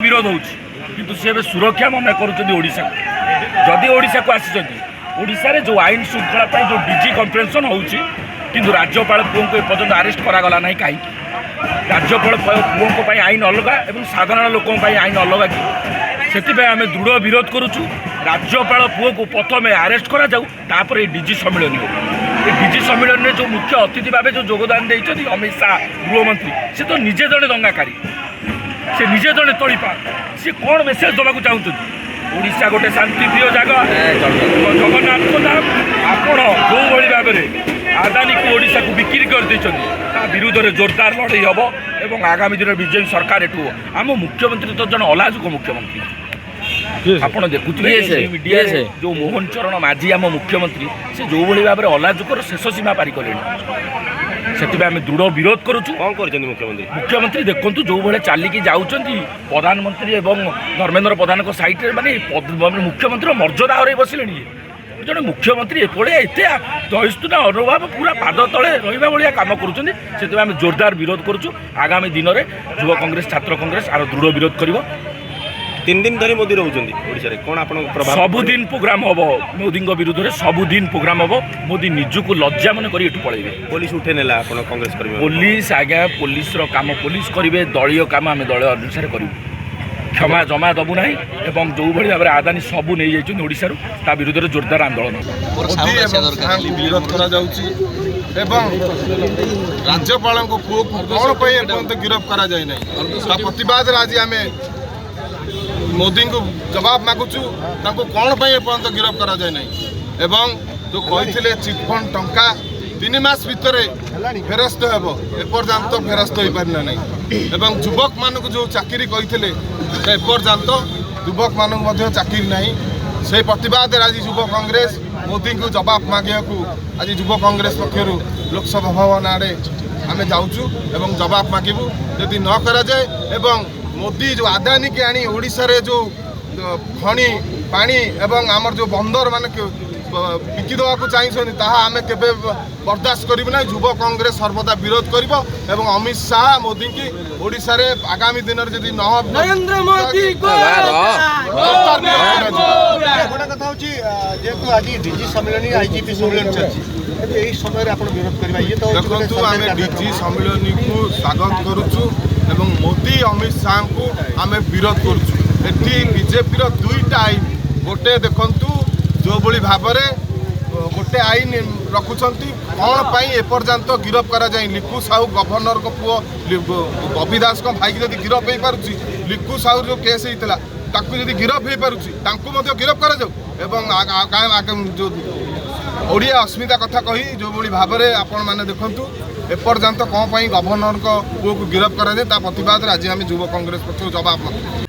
विरोध होउछि किंतु से बे सुरक्षा मन करूछथि ओडिसा जदि ओडिसा को आसीछथि ओडिसा रे जो आईन श्रृंखला पय जो डीजी कॉन्फ्रेंशन होउछि किंतु राज्यपाल पुओं को एपर्यंत अरेस्ट करा गला नहीं कहीं राज्यपाल पुओं को पय आईन अलग एवं साधारण लोकों पय आईन अलग से आम दृढ़ विरोध करुचु राज्यपाल पुओ को प्रथम अरेस्ट करा जाऊ तापर डीजी सम्मेलन हो डीजी सम्मेलन में जो मुख्य अतिथि भाव जो योगदान देते अमित शाह गृहमंत्री से तो निजे जड़े दंगाकारी से निजे जड़े तलीपा सी कौन मेसेज देवाक चाहते ओडिशा गोटे शांतिप्रिय जगह जगन्नाथ धाम आपण जो भाव में आदानी को ओडिशा को बिक्री कर विरुद्ध में जोरदार लड़ाई हम और आगामी दिन बीजेपी सरकार एठू आम मुख्यमंत्री तो जन अलाजुक मुख्यमंत्री आप देखुए मीडिया जो मोहन चरण माझी आम मुख्यमंत्री से जो भाव में अलाजुकर शेष सीमा पारी कले से आम दृढ़ विरोध करुचु कौन कर मुख्यमंत्री देखु जो भाई चलिकी जाऊँच प्रधानमंत्री और धर्मेंद्र प्रधान सैट्रे माने मुख्यमंत्री मर्यादा हर बसिले जड़े मुख्यमंत्री एपड़े एत दहिस्तुना अनुभव पूरा पाद तले रहा भाया कम करें जोरदार विरोध करुचु आगामी दिन में युवा कांग्रेस छात्र कांग्रेस आर दृढ़ विरोध कर 3 दिन धरी मोदी रोचंदी ओडिसा रे कोन आपन प्रभाव सबुदिन प्रोग्राम हम मोदी विरुद्ध में सबुदिन प्रोग्राम हम मोदी निजुक लज्जा मन कर पलैबे पुलिस उठे नेला आपन कांग्रेस करबे पुलिस आज्ञा पुलिस रो काम पुलिस करिवे दलीय काम आम दल अनुसार करूँ क्षमा जमा दबू ना एवं जो भाई भाव में आदानी सबू नहीं जाइए ओडिशा ता विरुद्ध में जोरदार आंदोलन विरोध राज्यपाल पुओ कौन गिरफ्त करा जाए ना प्रतिवाद आज आम मोदी को जवाब मागुचु कौन एपर्यंत गिरफ्त करा जाए ना एवं जो कही चिटफंड टंका 3 मास भितर फेरस्त हेब एपर्यंत फेरस्त हो पारा ना एवं युवक मान जो चाकरी कही एपर्यंत युवक मान चाकरी ना से प्रतिवाद आज युव कांग्रेस मोदी को जवाब मांगे आज युव कांग्रेस पक्षर लोकसभा भवन आड़े आम जाऊँ एवं जवाब मांगू यदि न करा जाए एवं मोदी जो आदानी के आनी ओडिशा रे जो खनि पानी एवं आमर जो बंदर मान बिकी देवाक चाहिए आम के बर्दाश्त करूँ ना युव कांग्रेस सर्वदा विरोध कर अमित शाह मोदी की ओडिशा रे आगामी दिन में जब नरेंद्र मोदी जेहेतु आज डीजी सम्मेलन आईजीपी सम्मेलन चलती समय विरोध करवा ये तो देखु आम डीजी सम्मेलन को स्वागत करुचु एवं मोदी अमित शाह को आम विरोध करुचु एटी बीजेपी दुईटा आईन गोटे देखु जो भली भाव में गोटे आईन रखुंट कौन पाई एपर्यंत गिरफ्त करा जाए लिकु साहू गवर्नर को पुओ बबी दास को भाई जब गिरफ्त हो पारुची लिकु साहू जो केस होता ताकू जब गिरफ्त हो पारुची गिरफ्त करा जाऊ जो ओडिया अस्मिता कथा कही जो भली भाव में आपण मैंने देखु एपर्यंत कौन पाई गवर्नर को पुओ को गिरफ्त करा जाए प्रतिवाद आज आम युव कांग्रेस पक्ष जवाब